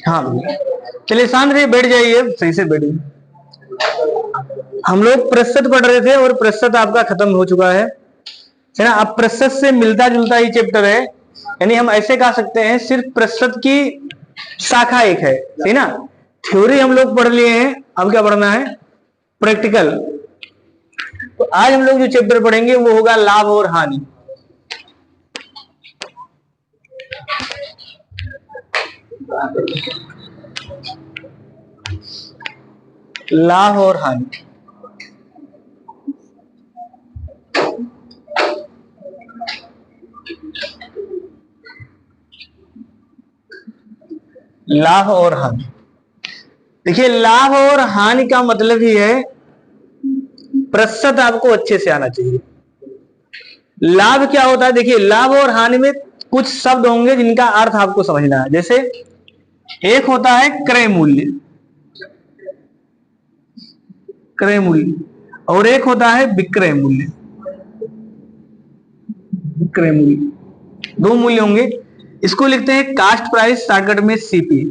हाँ चलिए शांत रहिए, बैठ जाइए, सही से बैठिए। हम लोग प्रतिशत पढ़ रहे थे और प्रतिशत आपका खत्म हो चुका है ना। अब प्रतिशत से मिलता जुलता ही चैप्टर है, यानी हम ऐसे कह सकते हैं सिर्फ प्रतिशत की शाखा एक है, सही ना। थ्योरी हम लोग पढ़ लिए हैं, अब क्या पढ़ना है, प्रैक्टिकल। तो आज हम लोग जो चैप्टर पढ़ेंगे वो होगा लाभ और हानि। लाभ और हानि। लाभ और हानि, देखिए लाभ और हानि का मतलब ही है प्रतिशत आपको अच्छे से आना चाहिए। लाभ क्या होता है, देखिए लाभ और हानि में कुछ शब्द होंगे जिनका अर्थ आपको समझना है। जैसे एक होता है क्रय मूल्य, क्रय मूल्य, और एक होता है विक्रय मूल्य, विक्रय मूल्य, दो मूल्य होंगे। इसको लिखते हैं कास्ट प्राइस, शॉर्टकट में सीपी।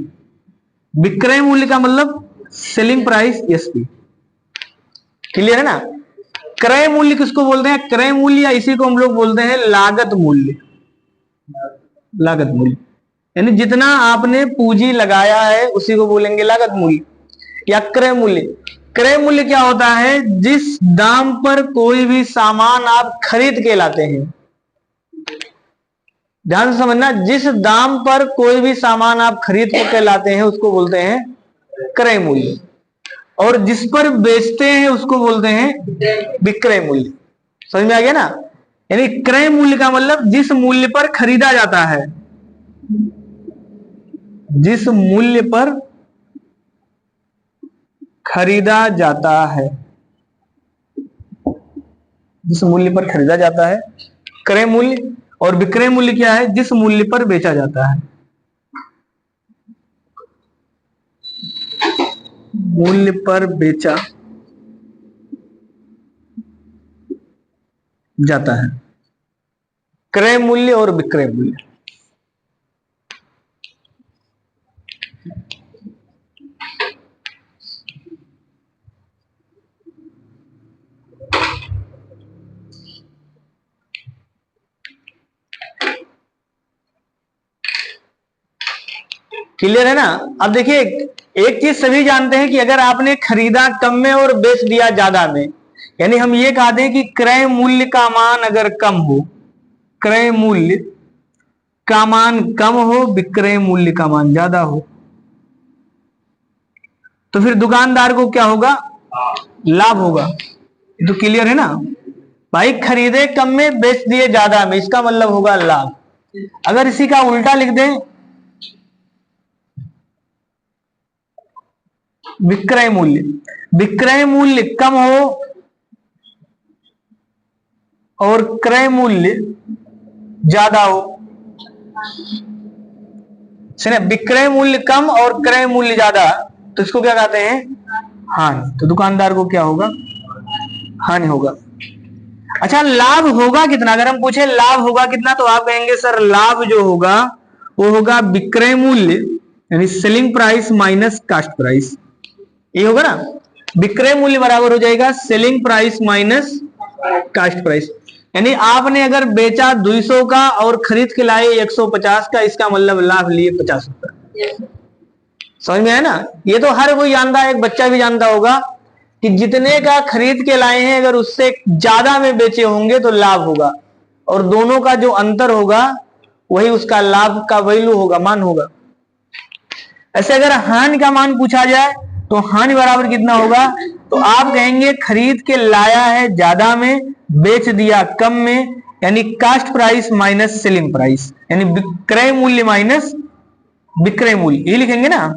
विक्रय मूल्य का मतलब सेलिंग प्राइस, एसपी। क्लियर है ना। क्रय मूल्य किसको बोलते हैं, क्रय मूल्य या इसी को हम लोग बोलते हैं लागत मूल्य, लागत मूल्य, यानी जितना आपने पूंजी लगाया है उसी को बोलेंगे लागत मूल्य या क्रय मूल्य। क्रय मूल्य क्या होता है, जिस दाम पर कोई भी सामान आप खरीद के लाते हैं, ध्यान से समझना, जिस दाम पर कोई भी सामान आप खरीद के लाते हैं उसको बोलते हैं क्रय मूल्य, और जिस पर बेचते हैं उसको बोलते हैं विक्रय मूल्य। समझ में आ गया ना। यानी क्रय मूल्य का मतलब जिस मूल्य पर खरीदा जाता है, जिस मूल्य पर खरीदा जाता है, जिस मूल्य पर खरीदा जाता है क्रय मूल्य, और विक्रय मूल्य क्या है, जिस मूल्य पर बेचा जाता है, मूल्य पर बेचा जाता है, क्रय मूल्य और विक्रय मूल्य। क्लियर है ना। अब देखिए एक चीज सभी जानते हैं कि अगर आपने खरीदा कम में और बेच दिया ज्यादा में, यानी हम ये कह दें कि क्रय मूल्य का मान अगर कम हो, क्रय मूल्य का मान कम हो, विक्रय मूल्य का मान ज्यादा हो, तो फिर दुकानदार को क्या होगा, लाभ होगा। तो क्लियर है ना भाई, खरीदे कम में बेच दिए ज्यादा में, इसका मतलब होगा लाभ। अगर इसी का उल्टा लिख दें, विक्रय मूल्य, विक्रय मूल्य कम हो और क्रय मूल्य ज्यादा हो, विक्रय मूल्य कम और क्रय मूल्य ज्यादा, तो इसको क्या कहते हैं, हानि। तो दुकानदार को क्या होगा, हानि होगा। अच्छा लाभ होगा कितना, अगर हम पूछे लाभ होगा कितना, तो आप कहेंगे सर लाभ जो होगा वो होगा विक्रय मूल्य यानी selling price minus cost price, ये होगा ना। विक्रय मूल्य बराबर हो जाएगा selling price minus cost price, यानी आपने अगर बेचा 200 का और खरीद के लाए 150 का, इसका मतलब लाभ लिए 50 रुपए। समझ में आया ना। ये तो हर कोई जानता है, एक बच्चा भी जानता होगा कि जितने का खरीद के लाए हैं अगर उससे ज्यादा में बेचे होंगे तो लाभ होगा, और दोनों का जो अंतर होगा वही उसका लाभ का वैल्यू होगा, मान होगा। ऐसे अगर हानि का मान पूछा जाए तो हानि बराबर कितना होगा, तो आप कहेंगे खरीद के लाया है ज्यादा में, बेच दिया कम में, यानी cost price minus selling price, यानी विक्रय मूल्य माइनस विक्रय मूल्य, ये लिखेंगे ना।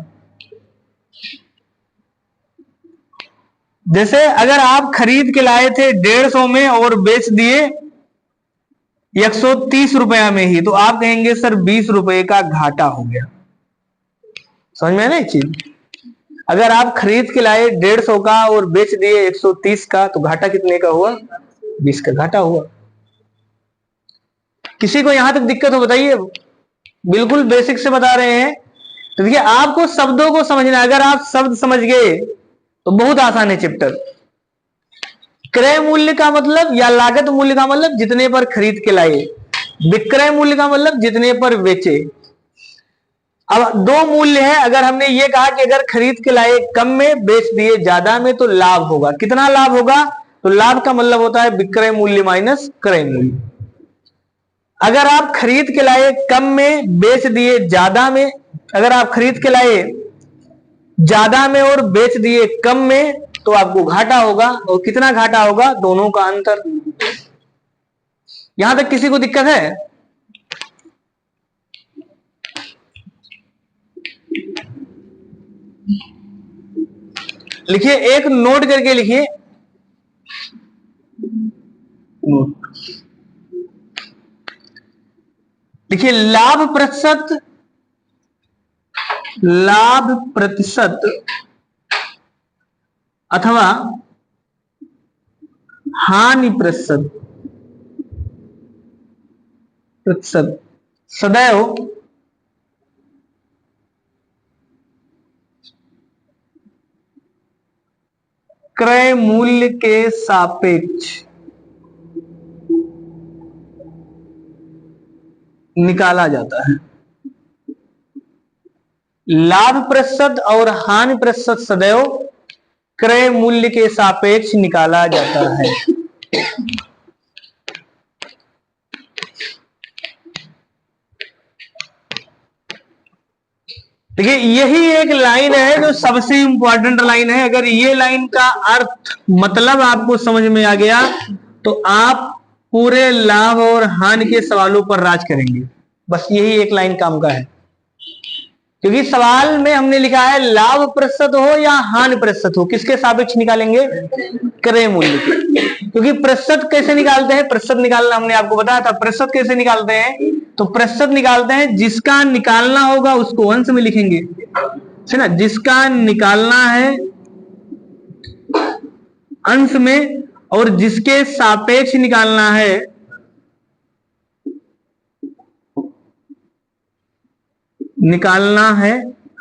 जैसे अगर आप खरीद के लाए थे 150 में और बेच दिए 130 रुपया में ही, तो आप कहेंगे सर 20 रुपए का घाटा हो गया। समझ में है ना एक चीज, अगर आप खरीद के लाए 150 का और बेच दिए 130 का, तो घाटा कितने का हुआ, 20 का घाटा हुआ। किसी को यहां तक दिक्कत हो बताइए। बिल्कुल बेसिक से बता रहे हैं। तो देखिए आपको शब्दों को समझना, अगर आप शब्द समझ गए तो बहुत आसान है चैप्टर। क्रय मूल्य का मतलब या लागत मूल्य का मतलब जितने पर खरीद के लाए, विक्रय मूल्य का मतलब जितने पर बेचे। अब दो मूल्य है, अगर हमने ये कहा कि अगर खरीद के लाए कम में, बेच दिए ज्यादा में, तो लाभ होगा। कितना लाभ होगा? तो लाभ का मतलब होता है विक्रय मूल्य माइनस क्रय मूल्य। अगर आप खरीद के लाए कम में, बेच दिए ज्यादा में, अगर आप खरीद के लाए ज्यादा में और बेच दिए कम में, तो आपको घाटा होगा। और कितना घाटा होगा? दोनों का अंतर। यहां तक किसी को दिक्कत है? लिखिए, एक नोट करके लिखिए। देखिए, लाभ प्रतिशत अथवा हानि प्रतिशत सदैव क्रय मूल्य के सापेक्ष निकाला जाता है। लाभ प्रतिशत और हानि प्रतिशत सदैव क्रय मूल्य के सापेक्ष निकाला जाता है। देखिए, यही एक लाइन है जो सबसे इंपॉर्टेंट लाइन है। अगर ये लाइन का अर्थ मतलब आपको समझ में आ गया तो आप पूरे लाभ और हानि के सवालों पर राज करेंगे। बस यही एक लाइन काम का है, क्योंकि सवाल में हमने लिखा है लाभ प्रतिशत हो या हानि प्रतिशत हो, किसके सापेक्ष निकालेंगे? क्रय मूल्य के। क्योंकि प्रतिशत कैसे निकालते हैं? प्रतिशत निकालना हमने आपको बताया था। प्रतिशत कैसे निकालते हैं? तो प्रतिशत निकालते हैं, जिसका निकालना होगा उसको अंश में लिखेंगे, है ना। जिसका निकालना है अंश में, और जिसके सापेक्ष निकालना है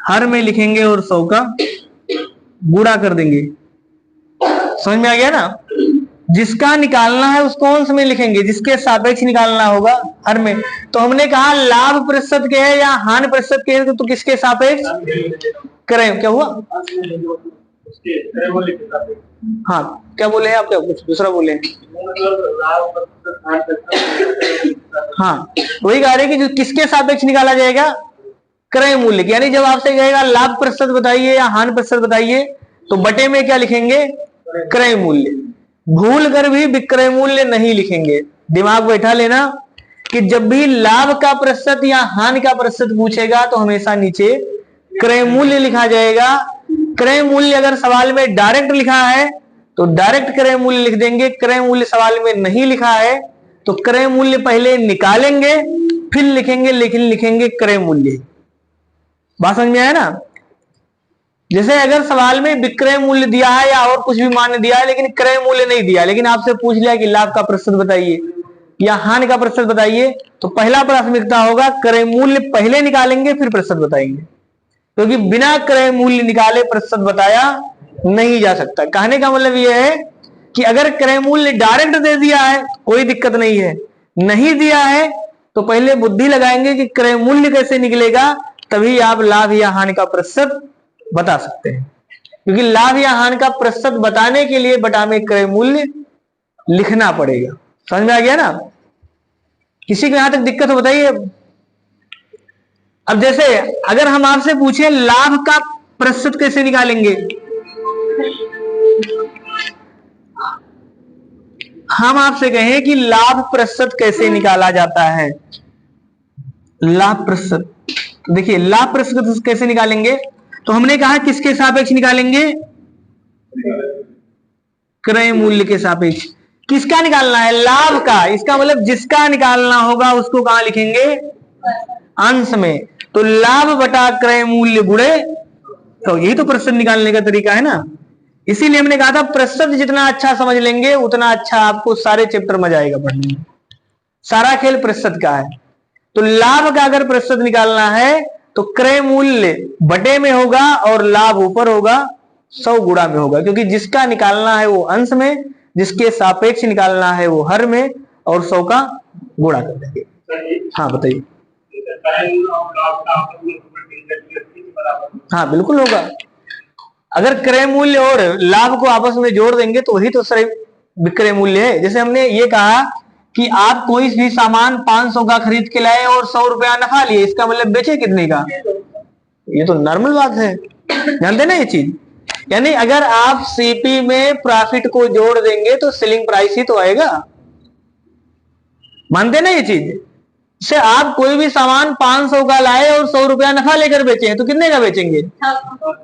हर में लिखेंगे और 100 का गुणा कर देंगे। समझ में आ गया ना? जिसका निकालना है उसको अंश में लिखेंगे, जिसके सापेक्ष निकालना होगा हर में। तो हमने कहा लाभ प्रतिशत के है या हानि प्रतिशत के है, तो किसके सापेक्ष? क्रय। क्या हुआ? हाँ, क्या बोले हैं आप? क्या कुछ दूसरा बोले? हाँ, वही कह रहे कि जो किसके सापेक्ष निकाला जाएगा? क्रय मूल्य। यानी जब आपसे कहेगा लाभ प्रतिशत बताइए या हानि प्रतिशत बताइए, तो बटे में क्या लिखेंगे? क्रय मूल्य। भूल कर भी विक्रय मूल्य नहीं लिखेंगे। दिमाग बैठा लेना कि जब भी लाभ का प्रतिशत या हानि का प्रतिशत पूछेगा तो हमेशा नीचे क्रय मूल्य लिखा जाएगा। क्रय मूल्य अगर सवाल में डायरेक्ट लिखा है तो डायरेक्ट क्रय मूल्य लिख देंगे। क्रय मूल्य सवाल में नहीं लिखा है तो क्रय मूल्य पहले निकालेंगे फिर लिखेंगे, लेकिन लिखेंगे क्रय मूल्य। बात समझ में आया ना? जैसे अगर सवाल में विक्रय मूल्य दिया है या और कुछ भी मान दिया है लेकिन क्रय मूल्य नहीं दिया, लेकिन आपसे पूछ लिया कि लाभ का प्रतिशत बताइए या हानि का प्रतिशत बताइए, तो पहला प्राथमिकता होगा क्रय मूल्य पहले निकालेंगे फिर प्रतिशत बताएंगे, क्योंकि बिना क्रय मूल्य निकाले प्रतिशत बताया नहीं जा सकता। कहने का मतलब यह है कि अगर क्रय मूल्य डायरेक्ट दे दिया है कोई दिक्कत नहीं है, नहीं दिया है तो पहले बुद्धि लगाएंगे कि क्रय मूल्य कैसे निकलेगा, तभी आप लाभ या हानि का प्रतिशत बता सकते हैं। क्योंकि लाभ या हानि का प्रतिशत बताने के लिए बटा में क्रय मूल्य लिखना पड़ेगा। समझ में आ गया ना? किसी को यहां तक दिक्कत हो बताइए। अब जैसे अगर हम आपसे पूछे लाभ का प्रतिशत कैसे निकालेंगे, हम आपसे कहें कि लाभ प्रतिशत कैसे निकाला जाता है, लाभ प्रतिशत। देखिए लाभ प्रतिशत कैसे निकालेंगे, तो हमने कहा किसके सापेक्ष निकालेंगे? क्रय मूल्य के सापेक्ष। किसका निकालना है? लाभ का। इसका मतलब जिसका निकालना होगा उसको कहां लिखेंगे? अंश में। तो लाभ बटा क्रय मूल्य गुणे, तो यही तो प्रतिशत निकालने का तरीका है ना। इसीलिए हमने कहा था प्रतिशत जितना अच्छा समझ लेंगे उतना अच्छा आपको सारे चैप्टर मजा आएगा पढ़ने में। सारा खेल प्रतिशत का है। तो लाभ का अगर प्रतिशत निकालना है तो क्रय मूल्य बटे में होगा और लाभ ऊपर होगा, 100 गुणा में होगा, क्योंकि जिसका निकालना है वो अंश में, जिसके सापेक्ष निकालना है वो हर में, और 100 का गुणा कर देंगे। हाँ बताइए। हाँ बिल्कुल होगा। अगर क्रय मूल्य और लाभ को आपस में जोड़ देंगे तो वही तो सही विक्रय मूल्य है। जैसे हमने ये कहा कि आप कोई भी सामान 500 का खरीद के लाए और 100 रुपया नफा लिए, इसका मतलब बेचे कितने का? ये तो नॉर्मल बात है, जानते ना ये चीज। यानी अगर आप सीपी में प्रॉफिट को जोड़ देंगे तो सेलिंग प्राइस ही तो आएगा, मानते ना ये चीज। से आप कोई भी सामान 500 का लाए और 100 रुपया नफा लेकर बेचे हैं तो कितने का बेचेंगे?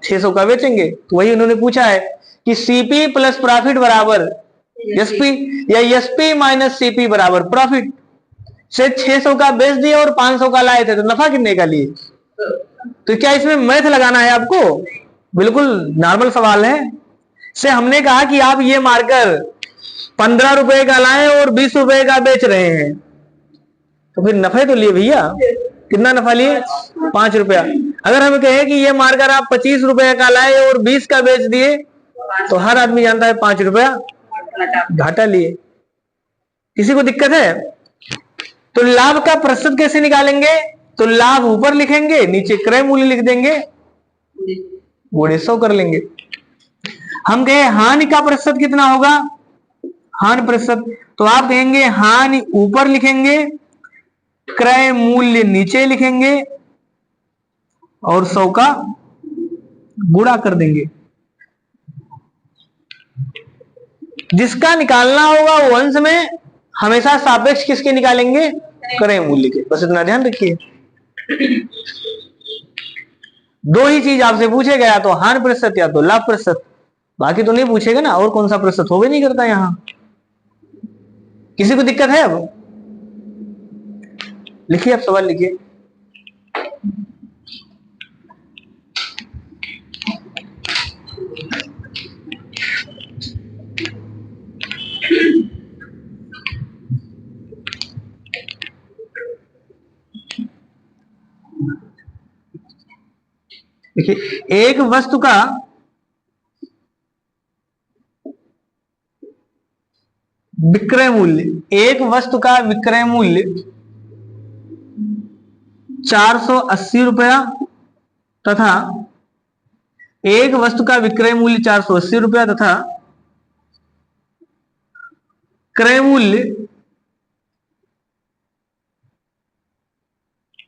600 का बेचेंगे। तो वही उन्होंने पूछा है कि सीपी प्लस प्रॉफिट बराबर एसपी, या एसपी माइनस सीपी बराबर प्रॉफिट। से 600 का बेच दिया और 500 का लाए थे तो नफा कितने का लिए? तो क्या इसमें मैथ लगाना है आपको? बिल्कुल नॉर्मल सवाल है। से हमने कहा कि आप ये मार्कर 15 रुपए का लाए और 20 रुपए का बेच रहे हैं, तो फिर नफे तो लिए भैया। कितना नफा लिए? 5 रुपया। अगर हम कहें कि ये मार्कर आप 25 रुपए का लाए और 20 का बेच दिए, तो हर आदमी जानता है 5 रुपया घाटा लिए। किसी को दिक्कत है? तो लाभ का प्रतिशत कैसे निकालेंगे? तो लाभ ऊपर लिखेंगे, नीचे क्रय मूल्य लिख देंगे, गुणे 100 कर लेंगे। हम कहे हानि का प्रतिशत कितना होगा? हानि प्रतिशत, तो आप कहेंगे हानि ऊपर लिखेंगे, क्रय मूल्य नीचे लिखेंगे और 100 का गुणा कर देंगे। जिसका निकालना होगा वो अंश में हमेशा सापेक्ष किसके निकालेंगे? क्रय मूल्य के। बस इतना ध्यान रखिए। दो ही चीज आपसे पूछेगा, या तो हानि प्रतिशत या तो लाभ प्रतिशत, बाकी तो नहीं पूछेगा ना। और कौन सा प्रतिशत हो भी नहीं करता यहां। किसी को दिक्कत है? अब लिखिए, आप सवाल लिखिए। देखिए, एक वस्तु का विक्रय मूल्य, एक वस्तु का विक्रय मूल्य 480 रुपया तथा एक वस्तु का विक्रय मूल्य 480 रुपया तथा क्रय मूल्य,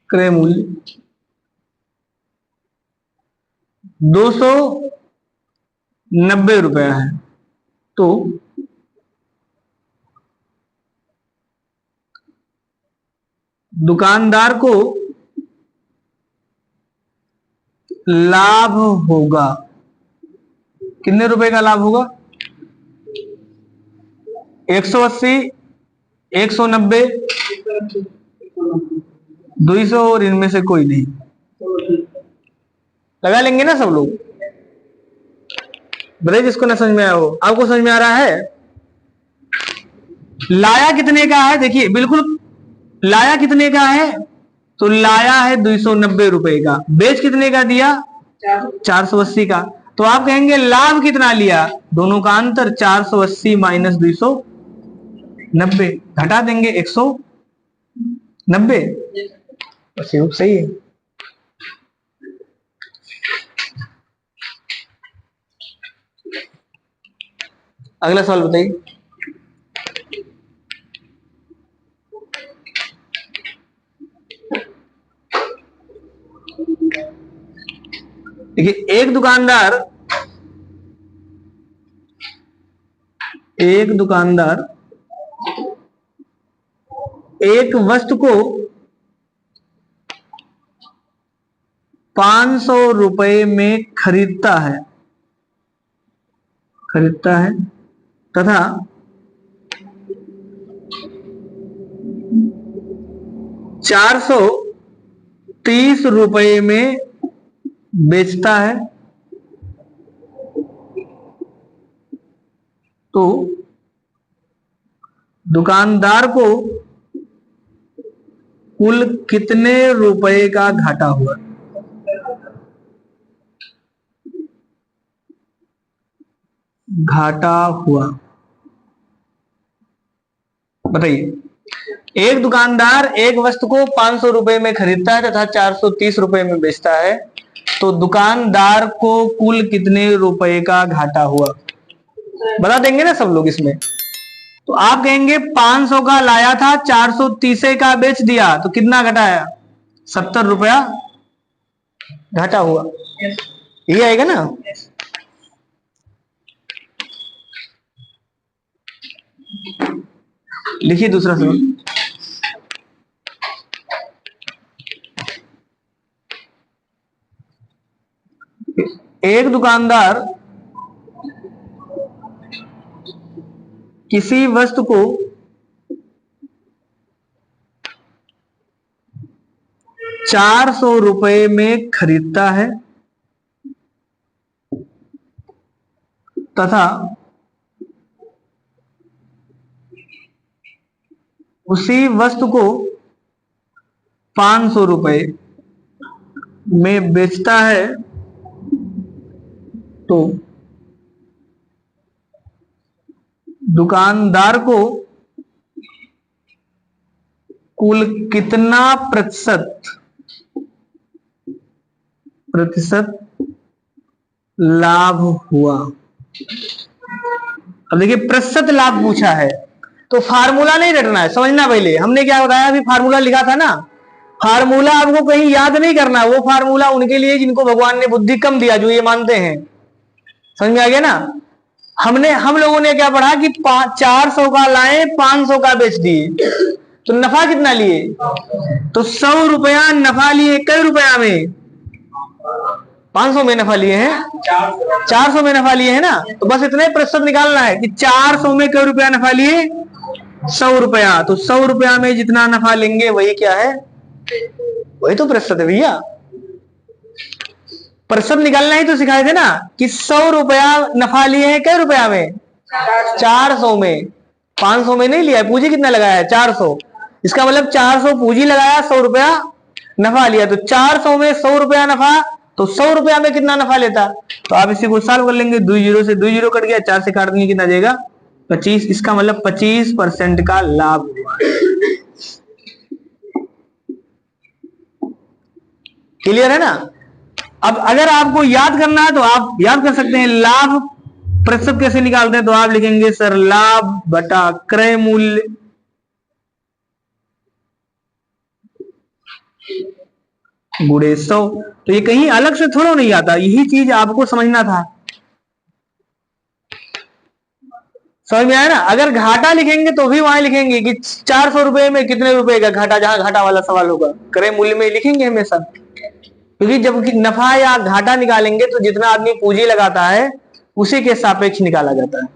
क्रय मूल्य 290 रुपया है। तो दुकानदार को लाभ होगा, कितने रुपए का लाभ होगा? 180, 190, 200 और इनमें से कोई नहीं। लगा लेंगे ना सब लोग? बताइए जिसको ना समझ में आया हो। आपको समझ में आ रहा है? लाया कितने का है? देखिए बिल्कुल, लाया कितने का है? तो लाया है 290 रुपए का। बेच कितने का दिया? 480 का। तो आप कहेंगे लाभ कितना लिया? दोनों का अंतर 480 माइनस 290, घटा देंगे 190। सही है। अगला सवाल बताइए। देखिए, एक दुकानदार एक वस्तु को 500 रुपए में खरीदता है तथा 430 रुपए में बेचता है। तो दुकानदार को कुल कितने रुपए का घाटा हुआ? घाटा हुआ, बताइए। एक दुकानदार एक वस्तु को 500 रुपए में खरीदता है तथा 430 रुपए में बेचता है, तो दुकानदार को कुल कितने रुपए का घाटा हुआ? बता देंगे ना सब लोग इसमें। तो आप कहेंगे 500 का लाया था, 430 का बेच दिया, तो कितना घटाया? 70 रुपया घाटा हुआ। ये आएगा ना। लिखिए दूसरा सवाल। एक दुकानदार किसी वस्तु को 400 रुपए में खरीदता है तथा उसी वस्तु को 500 रुपए में बेचता है, तो दुकानदार को कुल कितना प्रतिशत लाभ हुआ? अब देखिए प्रतिशत लाभ पूछा है, तो फार्मूला नहीं रटना है, समझना पहले। हमने क्या बताया अभी? फार्मूला लिखा था ना। फार्मूला आपको कहीं याद नहीं करना, वो फार्मूला उनके लिए जिनको भगवान ने बुद्धि कम दिया, जो ये मानते हैं। समझ में आ गया ना। हम लोगों ने क्या पढ़ा कि 400 का लाए, 500 का बेच दिए, तो नफा कितना लिए? तो 100 रुपया नफा लिए। कई रुपया में? 500 में नफा लिए हैं, 400 में नफा लिए है ना। तो बस इतना ही प्रतिशत निकालना है कि 400 में कई रुपया नफा लिए? 100 रुपया। तो 100 रुपया में जितना नफा लेंगे वही क्या है? वही तो प्रतिशत है भैया। प्रतिशत निकालना ही तो सिखाए थे ना कि 100 रुपया नफा लिए हैं कई रुपया में? 400 में। 500 में नहीं लिया है। पूंजी कितना लगाया है? 400। इसका मतलब 400 पूंजी लगाया, 100 रुपया नफा लिया। तो 400 में 100 रुपया नफा, तो 100 रुपया में कितना नफा लेता? तो आप इसी को सॉल्व कर लेंगे। 2 जीरो से 2 जीरो कट गया, 4 से काट देंगे, कितना जाएगा? 25। इसका मतलब 25% का लाभ हुआ। क्लियर है ना। अब अगर आपको याद करना है तो आप याद कर सकते हैं। लाभ प्रतिशत कैसे निकालते हैं? तो आप लिखेंगे सर लाभ बटा क्रय मूल्य गुणे 100। तो ये कहीं अलग से थोड़ा नहीं आता, यही चीज आपको समझना था। समझ में आया ना। अगर घाटा लिखेंगे तो भी वहां लिखेंगे कि 400 रुपए में कितने रुपए का घाटा, जहां घाटा वाला सवाल होगा क्रय मूल्य में लिखेंगे हमेशा। क्योंकि जब नफा या घाटा निकालेंगे तो जितना आदमी पूंजी लगाता है उसी के सापेक्ष निकाला जाता है।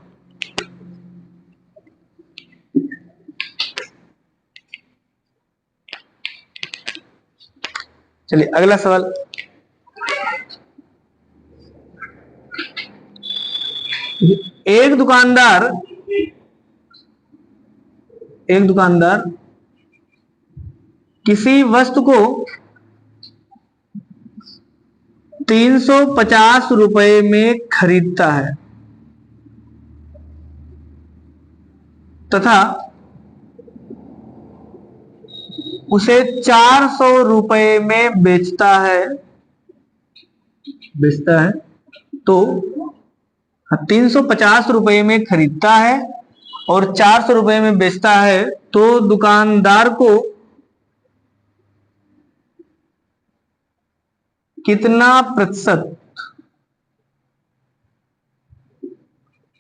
चलिए अगला सवाल। एक दुकानदार किसी वस्तु को 350 रुपए में खरीदता है तथा उसे 400 रुपए में बेचता है, तो 350 रुपए में खरीदता है और 400 रुपए में बेचता है, तो दुकानदार को कितना प्रतिशत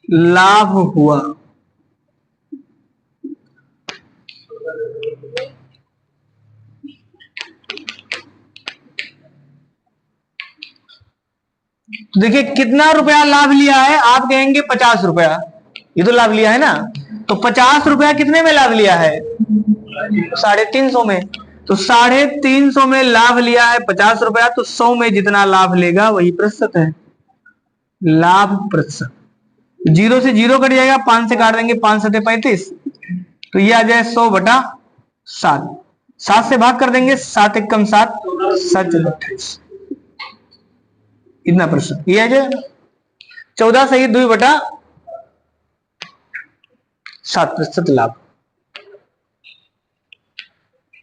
लाभ हुआ? तो देखिए कितना रुपया लाभ लिया है? आप कहेंगे 50 रुपया, ये तो लाभ लिया है ना। तो 50 रुपया कितने में लाभ लिया है? 350 में। तो 350 में लाभ लिया है 50 रुपया, तो 100 में जितना लाभ लेगा वही प्रतिशत है, लाभ प्रतिशत। 0 से 0 कट जाएगा, 5 से काट देंगे, 5 7 35, तो ये आ जाए 100 बटा 7। 7 से भाग कर देंगे, 7 एकम 7, 7 चौदह 28, इतना प्रतिशत। ये है जो 14 सही 2/7% लाभ।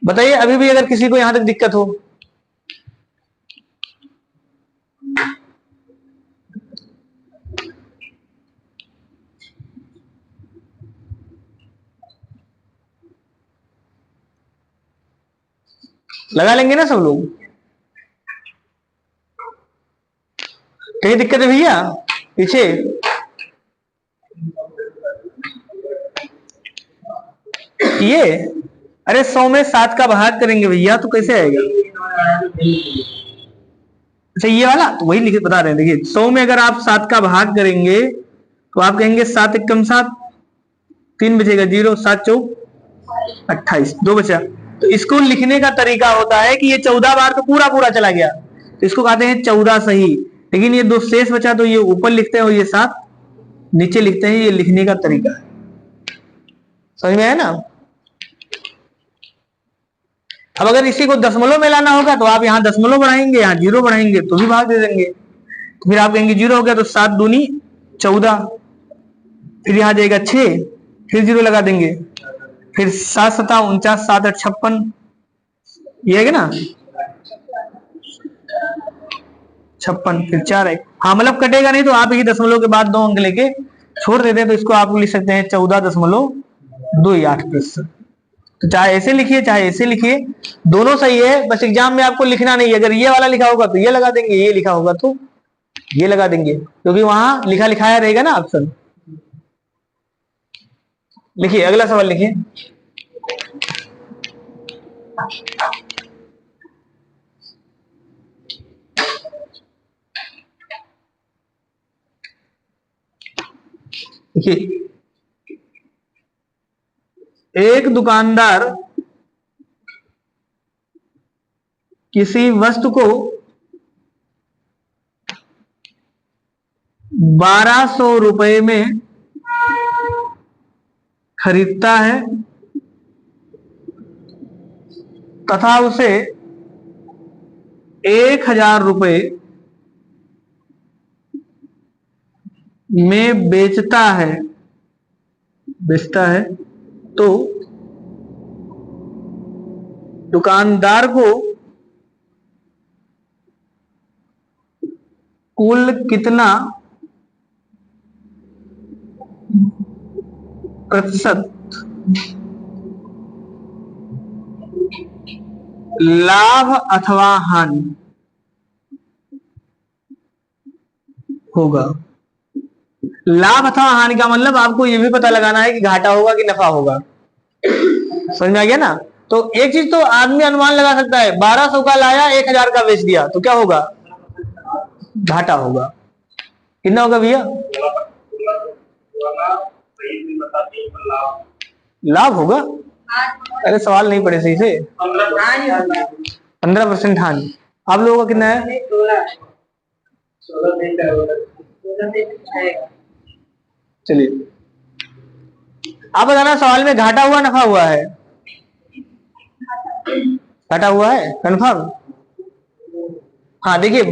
बताइए अभी भी अगर किसी को यहां तक दिक्कत हो। लगा लेंगे ना सब लोग। कहीं दिक्कत है भैया पीछे? ये अरे 100 में 7 का भाग करेंगे भैया तो कैसे आएगा? अच्छा ये वाला तो वही लिखे बता रहे हैं। देखिए 100 में अगर आप 7 का भाग करेंगे तो आप कहेंगे 7 एकम 7, 3 बचेगा 0, 7 चौक 28, 2 बचा। तो इसको लिखने का तरीका होता है कि ये 14 बार तो पूरा पूरा चला गया, तो इसको कहते हैं 14 सही। लेकिन ये 2 शेष बचा तो ये ऊपर लिखते हैं और ये 7 नीचे लिखते हैं। ये लिखने का तरीका है, समझ में आया ना? अब अगर इसी को दशमलव में लाना होगा तो आप यहाँ दशमलव बढ़ाएंगे, यहाँ 0 बढ़ाएंगे तो भी भाग दे देंगे। तो फिर आप कहेंगे 0 हो गया तो 7 दूनी 14, फिर यहाँ जाएगा 6, फिर 0 लगा देंगे, फिर 7 7 49, 7 8 56, ये है ना 56, फिर 4 है। हाँ मतलब कटेगा नहीं तो आप ही दशमलव के बाद 2 अंक लेके छोड़ देते हैं, तो इसको आप लिख सकते हैं 14.28%। तो चाहे ऐसे लिखिए चाहे ऐसे लिखिए, दोनों सही है। बस एग्जाम में आपको लिखना नहीं है। अगर ये वाला लिखा होगा तो ये लगा देंगे, ये लिखा होगा तो ये लगा देंगे, क्योंकि वहां लिखा लिखाया रहेगा ना ऑप्शन। लिखिए अगला सवाल लिखिए। देखिए एक दुकानदार किसी वस्तु को 1200 रुपए में खरीदता है तथा उसे 1000 रुपए में बेचता है तो दुकानदार को कुल कितना प्रतिशत लाभ अथवा हानि होगा? लाभ अथवा हानि का मतलब आपको यह भी पता लगाना है कि घाटा होगा कि नफा होगा। समझ में आ गया ना? तो एक चीज तो आदमी अनुमान लगा सकता है, 1200 का लाया 1000 का बेच दिया तो क्या होगा? घाटा होगा। कितना होगा भैया? लाभ होगा। अरे सवाल नहीं पढ़े सही से। 15% हानि। आप लोगों का कितना है? चलिए आप बताना सवाल में घाटा हुआ नफा हुआ है? घाटा हुआ है कन्फर्म? हाँ देखिए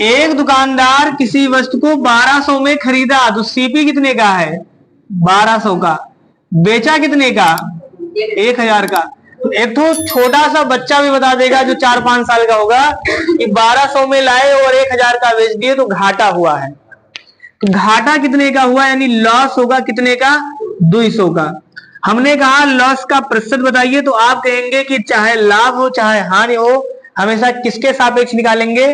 एक दुकानदार किसी वस्तु को 1200 में खरीदा तो सीपी कितने का है? 1200 का। बेचा कितने का? 1000 का। तो एक तो छोटा सा बच्चा भी बता देगा जो 4-5 साल का होगा कि 1200 में लाए और 1000 का बेच दिए तो घाटा हुआ है। तो घाटा कितने का हुआ? यानी लॉस होगा कितने का? 200 का। हमने कहा लॉस का प्रतिशत बताइए, तो आप कहेंगे कि चाहे लाभ हो चाहे हानि हो हमेशा किसके सापेक्ष निकालेंगे?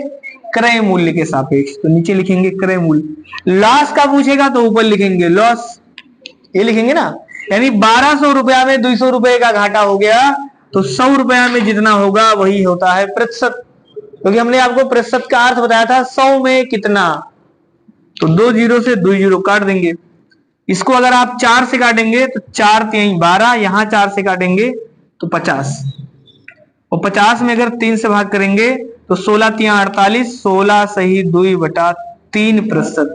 क्रय मूल्य के सापेक्ष। तो नीचे लिखेंगे क्रय मूल्य। लॉस का पूछेगा तो ऊपर लिखेंगे लॉस, ये लिखेंगे ना। यानी 1200 रुपया में 200 रुपए का घाटा हो गया तो 100 रुपया में जितना होगा वही होता है प्रतिशत। क्योंकि हमने आपको प्रतिशत का अर्थ बताया था 100 में कितना, तो 2 जीरो से 2 जीरो काट देंगे। इसको अगर आप 4 से काटेंगे तो 4 3 12, यहां 4 से काटेंगे तो 50, और 50 में अगर 3 से भाग करेंगे तो 16 3 48, 16 सही 2/3%।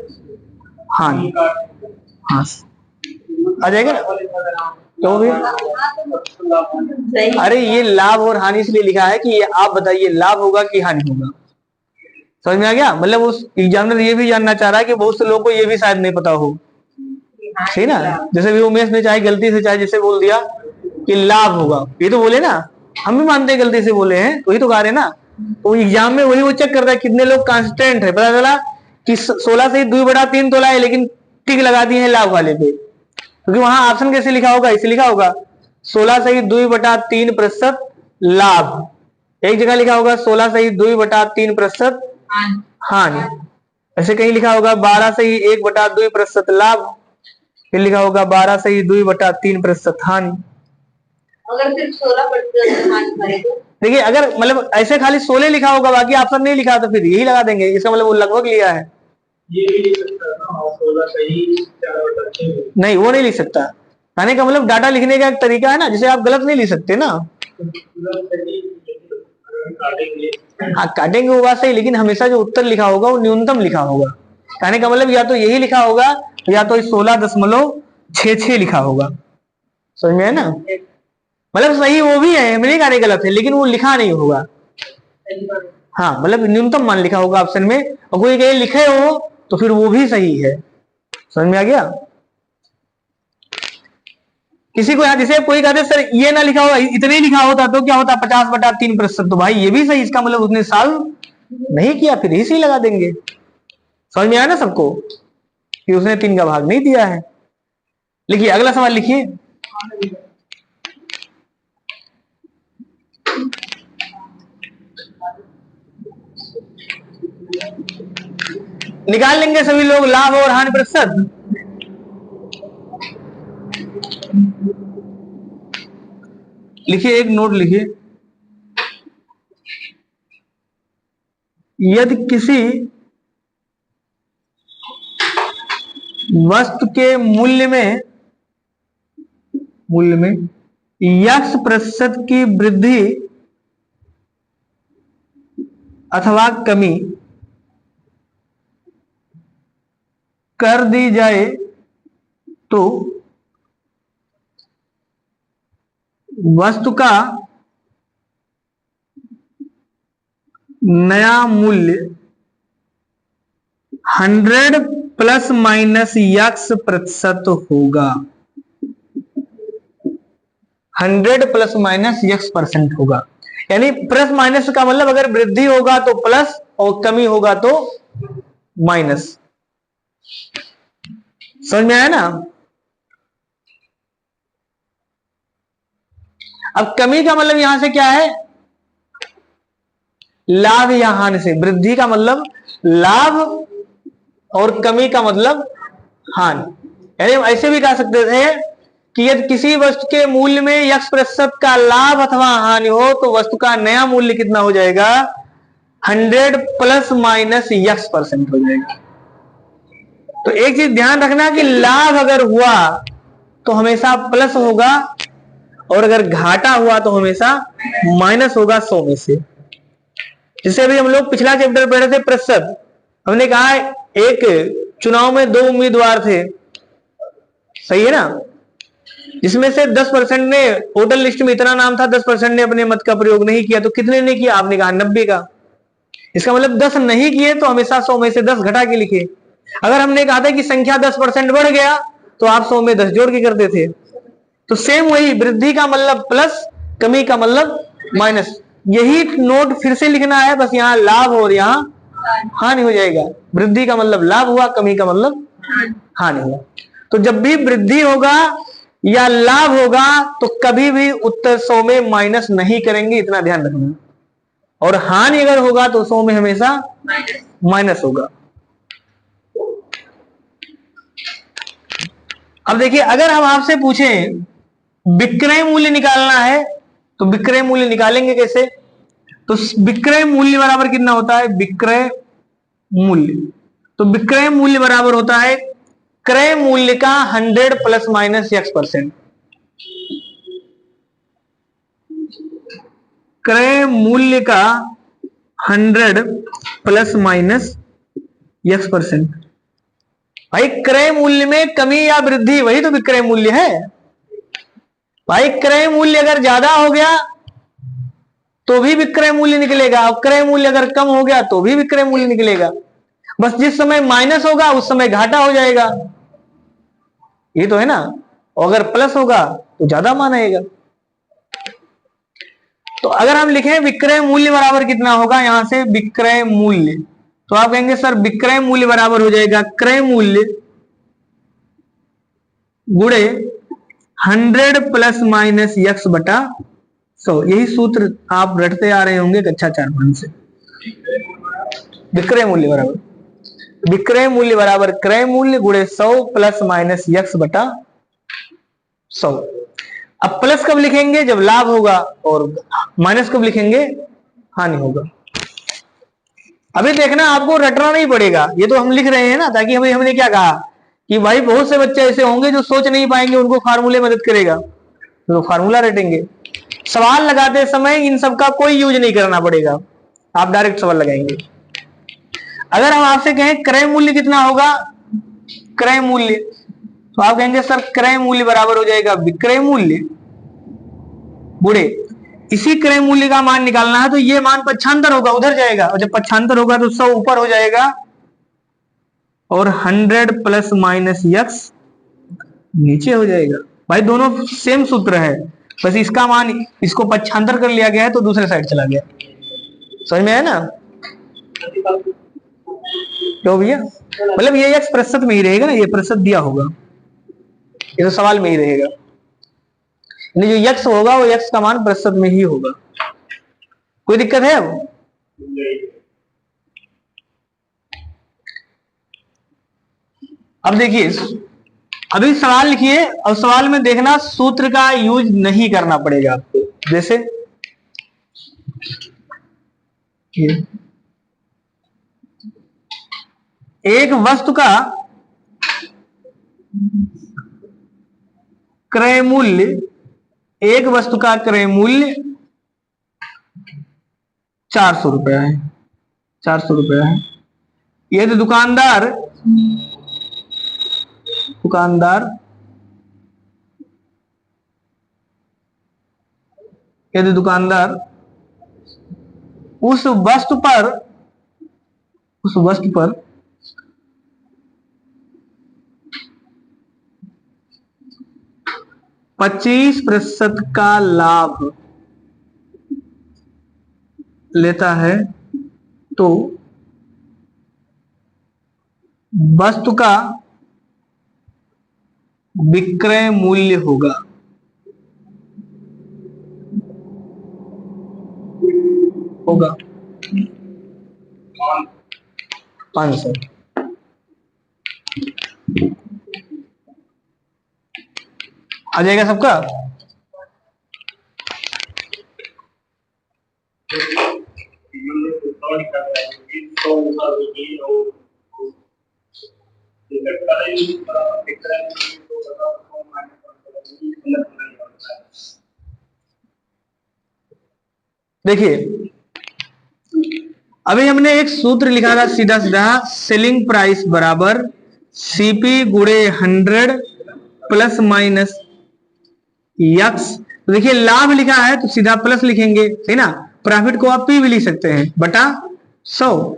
हाँ हाँ आ जाएगा ना? तो भी अरे ये लाभ और हानि इसलिए लिखा है कि ये आप बताइए लाभ होगा कि हानि होगा। समझ में आ गया? मतलब उस एग्जामिनर ये भी जानना चाह रहा है कि बहुत से लोगों को ये भी शायद नहीं पता हो, सही ना? जैसे भी उमेश ने चाहे गलती से चाहे जिसे बोल दिया कि लाभ होगा, ये तो बोले ना, हम भी मानते हैं गलती से बोले हैं, वही तो गा रहे ना। तो एग्जाम में वही वो चेक करता है कितने लोग कांस्टेंट है। पता चला कि 16 से 2/3 तोला है, लेकिन टिक लगा दिए हैं लाभ वाले पे, क्योंकि वहां ऑप्शन कैसे लिखा होगा, इसे लिखा होगा 16/2/3% लाभ, एक जगह लिखा होगा 16/2/3% हानि, ऐसे कहीं लिखा होगा 12/1/2% लाभ, फिर लिखा होगा 12/2/3% हानि। अगर सिर्फ 16% हानि करे तो देखिए, अगर मतलब ऐसे खाली 16 लिखा होगा, बाकी ऑप्शन नहीं लिखा, तो फिर यही लगा देंगे, इसका मतलब वो लगभग लिया है। ये भी लिख सकता है ना, 16 सही 4/6। नहीं, वो नहीं लिख सकता। कहने का मतलब डाटा लिखने का एक तरीका है ना, जिसे आप गलत नहीं लिख सकते ना। हाँ, काटेंगे वो बात सही, लेकिन हमेशा जो उत्तर लिखा होगा वो न्यूनतम लिखा होगा। कहने का मतलब या तो यही लिखा होगा या तो 16.66 लिखा होगा। समझ में है ना? मतलब सही वो भी है, हम नहीं कह रहे गलत है, लेकिन वो लिखा नहीं होगा। हाँ, मतलब न्यूनतम मान लिखा होगा ऑप्शन में, और कोई कहीं लिखे हो तो फिर वो भी सही है। समझ में आ गया? किसी को यहाँ जैसे कोई कहते सर ये ना लिखा होगा, इतने ही लिखा होता तो क्या होता 50/3%, तो भाई ये भी सही, इसका मतलब उसने सॉल्व नहीं किया, फिर इसी लगा देंगे। समझ में आया ना सबको कि उसने 3 का भाग नहीं दिया है। लिखिए अगला सवाल लिखिए। निकाल लेंगे सभी लोग लाभ और हानि प्रतिशत। लिखिए, एक नोट लिखिए, यदि किसी वस्तु के मूल्य में x% की वृद्धि अथवा कमी कर दी जाए तो वस्तु का नया मूल्य 100 ± x% होगा। 100 ± x% होगा। यानी प्लस माइनस का मतलब अगर वृद्धि होगा तो प्लस और कमी होगा तो माइनस। समझ में आया ना? अब कमी का मतलब यहां से क्या है, लाभ या हानि से। वृद्धि का मतलब लाभ और कमी का मतलब हानि। यानी ऐसे भी कह सकते थे कि यदि किसी वस्तु के मूल्य में x% का लाभ अथवा हानि हो तो वस्तु का नया मूल्य कितना हो जाएगा, 100 ± x% हो जाएगा। तो एक चीज ध्यान रखना कि लाभ अगर हुआ तो हमेशा प्लस होगा, और अगर घाटा हुआ तो हमेशा माइनस होगा 100 में से। जिससे अभी हम लोग पिछला चैप्टर पढ़े थे प्रतिशत, हमने कहा एक चुनाव में 2 उम्मीदवार थे, सही है ना, जिसमें से 10% ने वोटर लिस्ट में इतना नाम था, 10% ने अपने मत का प्रयोग नहीं किया, तो कितने ने किया? आपने कहा 90 का। इसका मतलब 10 नहीं किए तो हमेशा 100 में से 10 घटा के लिखे। अगर हमने कहा था कि संख्या 10% बढ़ गया तो आप 100 में 10 जोड़ के करते थे। तो सेम वही, वृद्धि का मतलब प्लस, कमी का मतलब माइनस। यही नोट फिर से लिखना है, बस यहाँ लाभ और यहाँ हानि हो जाएगा। वृद्धि का मतलब लाभ हुआ, कमी का मतलब हानि हुआ। तो जब भी वृद्धि होगा या लाभ होगा तो कभी भी उत्तर 100 में माइनस नहीं करेंगे, इतना ध्यान रखना। और हानि अगर होगा तो 100 में हमेशा माइनस होगा। अब देखिए, अगर हम आपसे पूछें विक्रय मूल्य निकालना है तो विक्रय मूल्य निकालेंगे कैसे? तो विक्रय मूल्य बराबर कितना होता है, विक्रय मूल्य। तो विक्रय मूल्य बराबर होता है क्रय मूल्य का 100 ± x%। क्रय मूल्य का 100 ± x%। भाई क्रय मूल्य में कमी या वृद्धि, वही तो विक्रय मूल्य है। भाई क्रय मूल्य अगर ज्यादा हो गया तो भी विक्रय मूल्य निकलेगा, और क्रय मूल्य अगर कम हो गया तो भी विक्रय मूल्य निकलेगा। बस जिस समय माइनस होगा उस समय घाटा हो जाएगा, ये तो है ना। और अगर प्लस होगा तो ज्यादा मान आएगा। तो अगर हम लिखें विक्रय मूल्य बराबर कितना होगा, यहां से विक्रय मूल्य, तो आप कहेंगे सर विक्रय मूल्य बराबर हो जाएगा क्रय मूल्य गुणे 100 प्लस माइनस यक्स बटा 100। यही सूत्र आप रटते आ रहे होंगे कक्षा 4-5 से। विक्रय मूल्य बराबर क्रय मूल्य गुणे 100 प्लस माइनस यक्स बटा 100। अब प्लस कब लिखेंगे, जब लाभ होगा, और माइनस कब लिखेंगे, हानि होगा। अभी देखना आपको रटना नहीं पड़ेगा, ये तो हम लिख रहे हैं ना, ताकि अभी हमने क्या कहा कि भाई बहुत से बच्चे ऐसे होंगे जो सोच नहीं पाएंगे, उनको फार्मूले मदद करेगा, तो फार्मूला रटेंगे। सवाल लगाते समय इन सब का कोई यूज नहीं करना पड़ेगा, आप डायरेक्ट सवाल लगाएंगे। अगर हम आपसे कहें क्रय मूल्य कितना होगा, क्रय मूल्य, तो आप कहेंगे सर क्रय मूल्य बराबर हो जाएगा विक्रय मूल्य गुणे, इसी क्रय मूल्य का मान निकालना है तो ये मान पक्षांतर होगा, उधर जाएगा, और जब पक्षांतर होगा तो 100 ऊपर हो जाएगा और 100 प्लस माइनस यक्स नीचे हो जाएगा। भाई दोनों सेम सूत्र है, बस इसका मान, इसको पक्षांतर कर लिया गया है तो दूसरे साइड चला गया। समझ में आया ना क्यों भैया? मतलब ये यक्स प्रतिशत में ही रहेगा ना, ये प्रतिशत दिया होगा, ये तो सवाल में ही रहेगा, जो यक्स होगा वो यक्स का मान प्रतिशत में ही होगा। कोई दिक्कत है? अब देखिए, अभी सवाल लिखिए और सवाल में देखना सूत्र का यूज नहीं करना पड़ेगा आपको। जैसे एक वस्तु का क्रय मूल्य, एक वस्तु का क्रय मूल्य 400 रुपया है, 400 रुपया है। यदि दुकानदार यदि दुकानदार उस वस्तु पर 25% का लाभ लेता है तो वस्तु का विक्रय मूल्य होगा 500। आ जाएगा सबका? देखिए अभी हमने एक सूत्र लिखा था सीधा सीधा, सेलिंग प्राइस बराबर सीपी गुणे 100 प्लस माइनस यक्स। तो देखिए लाभ लिखा है तो सीधा प्लस लिखेंगे, है ना। प्रॉफिट को आप पी भी लिख सकते हैं बटा 100,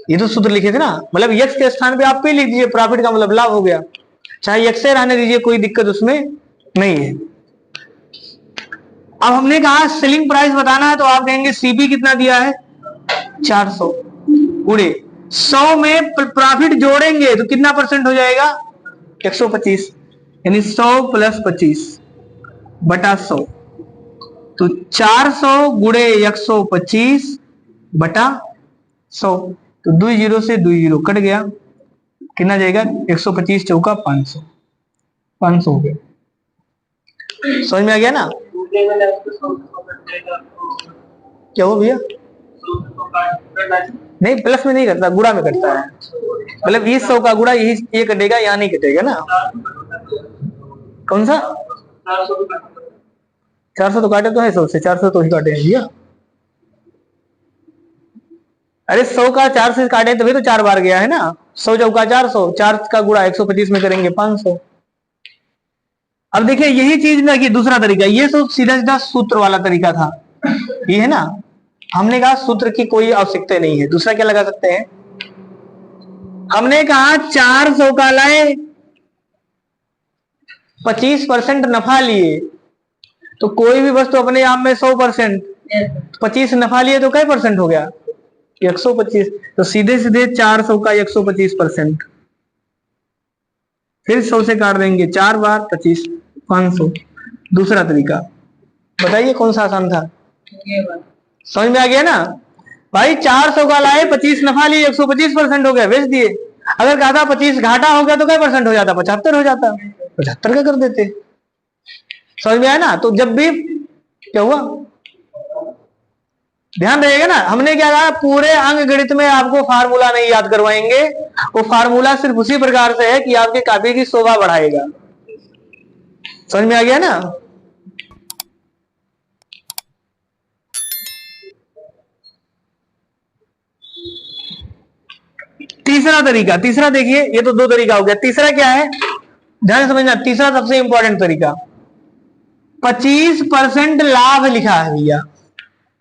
ये तो सूत्र लिखे थे ना। मतलब यक्स के स्थान पे आप पी लिख दीजिए, प्रॉफिट का मतलब लाभ हो गया, चाहे यक्स से रहने दीजिए, कोई दिक्कत उसमें नहीं है। अब हमने कहा सेलिंग प्राइस बताना है तो आप कहेंगे सीपी कितना दिया है 400 गुणे 100 में प्रॉफिट जोड़ेंगे तो कितना परसेंट हो जाएगा 125, यानी 100 प्लस 25 बटा 100। तो 400 गुणे 125 बटा 100, तो 2 जीरो से 2 जीरो कट गया, कितना जाएगा 125 चौका 500, 500 हो गया। समझ में आ गया ना? क्या हो भैया? नहीं प्लस में नहीं करता, गुणा में करता है। मतलब 100 का गुणा ये कटेगा, यहाँ नहीं कटेगा ना। कौन सा 400 तो काटे तो है 100 से, 400 तो ही काटे हैं भैया। अरे 100 का 4 से काटे तभी तो 4 बार गया है ना। 100 चौका 400, 4 का गुणा 125 में करेंगे 500। अब देखिए यही चीज ना कि दूसरा तरीका, ये तो सीधा सीधा सूत्र वाला तरीका था, ये है ना। हमने कहा सूत्र की कोई आवश्यकता नहीं है, दूसरा क्या लगा सकते हैं, हमने कहा 400 का लाए, 25% नफा लिए, तो कोई भी वस्तु अपने आप में 100%, 25 नफा लिए तो कई परसेंट हो गया, 125। तो सीधे सीधे 400 का 125%, फिर 100 से काट देंगे, 4 बार 25, 500। दूसरा तरीका बताइए कौन सा आसान था, समझ में आ गया ना भाई। 400 का लाए, 25 नफा लिए, 125% हो गया, बेच दिए। अगर कहा था 25 घाटा हो गया तो क्या परसेंट हो जाता, 75 हो जाता, 75 का कर देते। समझ में आया ना। तो जब भी क्या हुआ, ध्यान रहेगा ना, हमने क्या कहा, पूरे अंक गणित में आपको फार्मूला नहीं याद करवाएंगे, वो फार्मूला सिर्फ उसी प्रकार से है कि आपके कापी की शोभा बढ़ाएगा। समझ में आ गया ना। तीसरा तरीका, तीसरा देखिए, ये तो 2 तरीका हो गया, तीसरा क्या है, ध्यान से समझना। तीसरा सबसे इंपॉर्टेंट तरीका, 25% लाभ लिखा है भैया,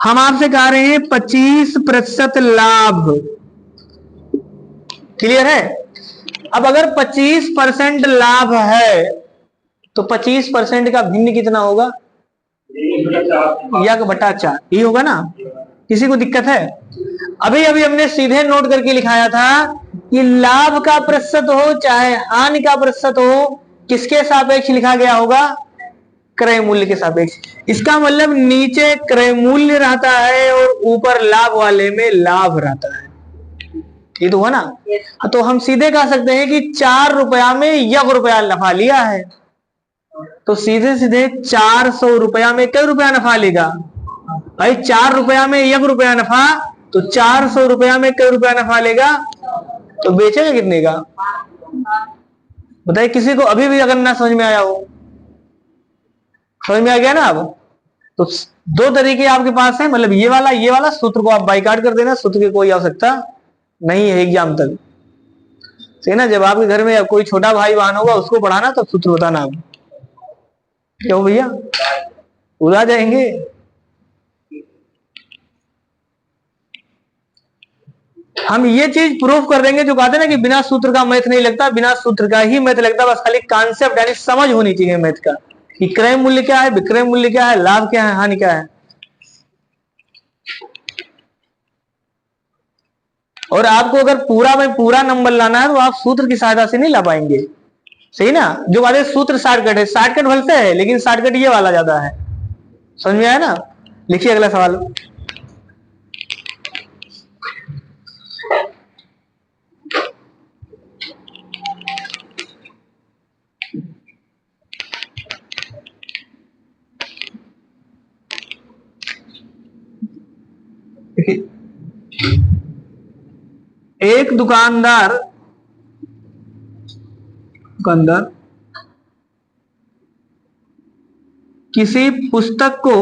हम आपसे कह रहे हैं 25% लाभ, क्लियर है। अब अगर 25% लाभ है तो 25% का भिन्न कितना होगा, 1/4, ये होगा ना। किसी को दिक्कत है, अभी अभी हमने सीधे नोट करके लिखाया था कि लाभ का प्रतिशत हो चाहे हानि का प्रतिशत हो, किसके सापेक्ष लिखा गया होगा, क्रय मूल्य के सापेक्ष। इसका मतलब नीचे क्रय मूल्य रहता है और ऊपर लाभ वाले में लाभ रहता है, ये तो हुआ ना। तो हम सीधे कह सकते हैं कि 4 रुपया में 1 रुपया नफा लिया है, तो सीधे सीधे 400 रुपया में कई रुपया नफा लेगा भाई, 4 रुपया में 1 रुपया नफा, तो 400 रुपया में कई रुपया नफा लेगा, तो बेचेगा कितने का बताइए। किसी को अभी भी अगर ना समझ में आया हो, समझ में आ गया ना अब। तो 2 तरीके आपके पास है, मतलब ये वाला सूत्र को आप बाइकाट कर देना, सूत्र की कोई आवश्यकता नहीं है एग्जाम तक, सही ना। जब आपके घर में कोई छोटा भाई बहन होगा उसको पढ़ाना तो सूत्र बताना आप, क्यों भैया उड़ा जाएंगे। हम ये चीज प्रूफ कर देंगे जो कहते हैं ना कि बिना सूत्र का मैथ नहीं लगता, बिना सूत्र का ही मैथ लगता, बस खाली कॉन्सेप्ट यानी समझ होनी चाहिए मैथ का कि क्रय मूल्य क्या है, विक्रय मूल्य क्या है, लाभ क्या है, हानि क्या है। और आपको अगर पूरा में पूरा नंबर लाना है तो आप सूत्र की सहायता से नहीं ला पाएंगे, सही ना। जो बात है सूत्र शॉर्टकट है, शॉर्टकट भलते है लेकिन शॉर्टकट ये वाला ज्यादा है, समझ में आया ना। लिखिए अगला सवाल, एक दुकानदार किसी पुस्तक को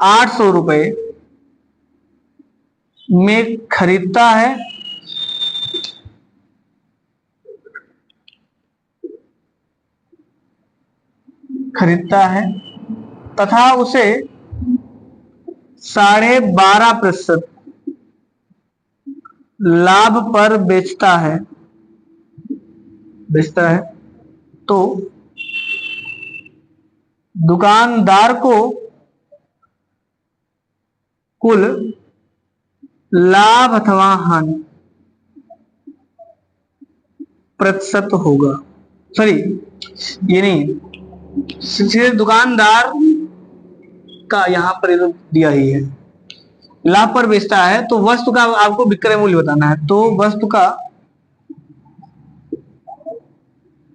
800 रुपए में खरीदता है तथा उसे 12.5% लाभ पर बेचता है, तो दुकानदार को कुल लाभ अथवा हानि प्रतिशत होगा, सॉरी ये नहीं, सीधे दुकानदार का यहां पर दिया ही है, लाभ पर बेचता है, तो वस्तु का आपको विक्रय मूल्य बताना है, तो वस्तु का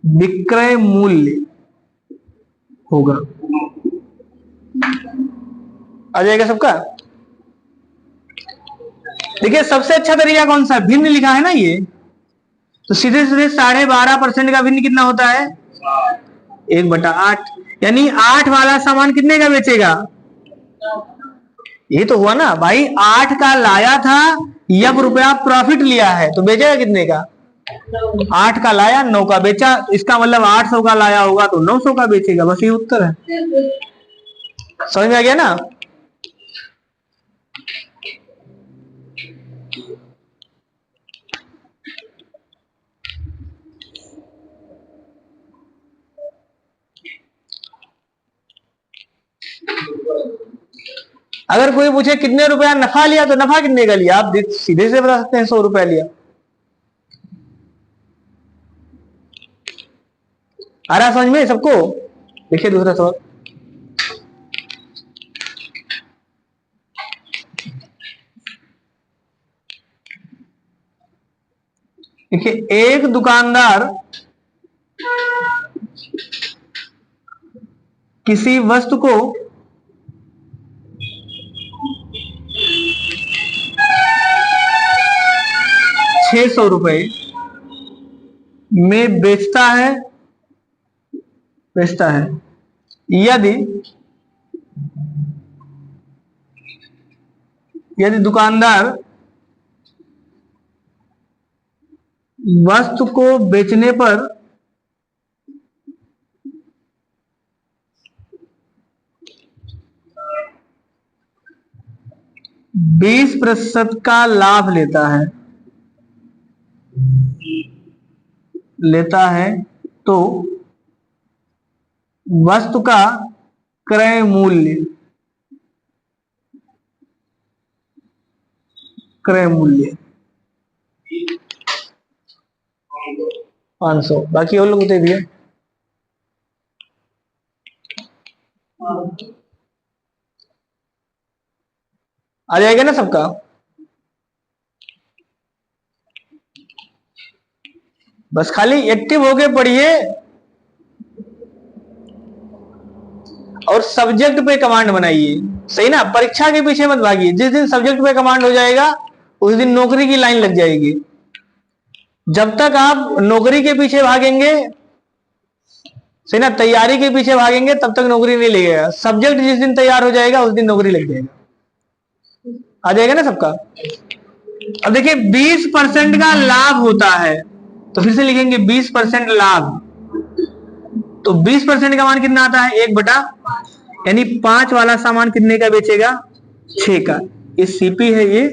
विक्रय मूल्य होगा, आ जाएगा सबका। देखिए सबसे अच्छा तरीका कौन सा है, भिन्न लिखा है ना ये, तो सीधे सीधे 12.5% का भिन्न कितना होता है, 1/8, यानी 8 वाला सामान कितने का बेचेगा, ये तो हुआ ना भाई। 8 का लाया था, 1 रुपया प्रॉफिट लिया है, तो बेचेगा कितने का, 8 का लाया 9 का बेचा, इसका मतलब 800 का लाया होगा तो 900 का बेचेगा, बस ये उत्तर है। समझ में आ गया ना? अगर कोई पूछे कितने रुपया नफा लिया तो नफा कितने का लिया, आप सीधे से बता सकते हैं 100 रुपया लिया। आ रहा समझ में सबको? देखिए दूसरा सवाल, देखिए एक दुकानदार किसी वस्तु को 600 रुपए में बेचता है यदि दुकानदार वस्तु को बेचने पर 20% का लाभ लेता है तो वस्तु का क्रय मूल्य 500, बाकी और लोग दे दिए। आ जाएगा ना सबका? बस खाली एक्टिव होके पढ़िए और सब्जेक्ट पे कमांड बनाइए, सही ना? परीक्षा के पीछे मत भागिए। जिस दिन सब्जेक्ट पे कमांड हो जाएगा उस दिन नौकरी की लाइन लग जाएगी। जब तक आप नौकरी के पीछे भागेंगे, सही ना, तैयारी के पीछे भागेंगे, तब तक नौकरी नहीं लगेगा। सब्जेक्ट जिस दिन तैयार हो जाएगा उस दिन नौकरी लग जाएगा। आ जाएगा ना सबका? अब देखिए 20% का लाभ होता है, तो फिर से लिखेंगे 20% लाभ। तो 20% का मान कितना आता है? 1/5, यानी 5 वाला सामान कितने का बेचेगा? 6 का। ये सीपी है ये,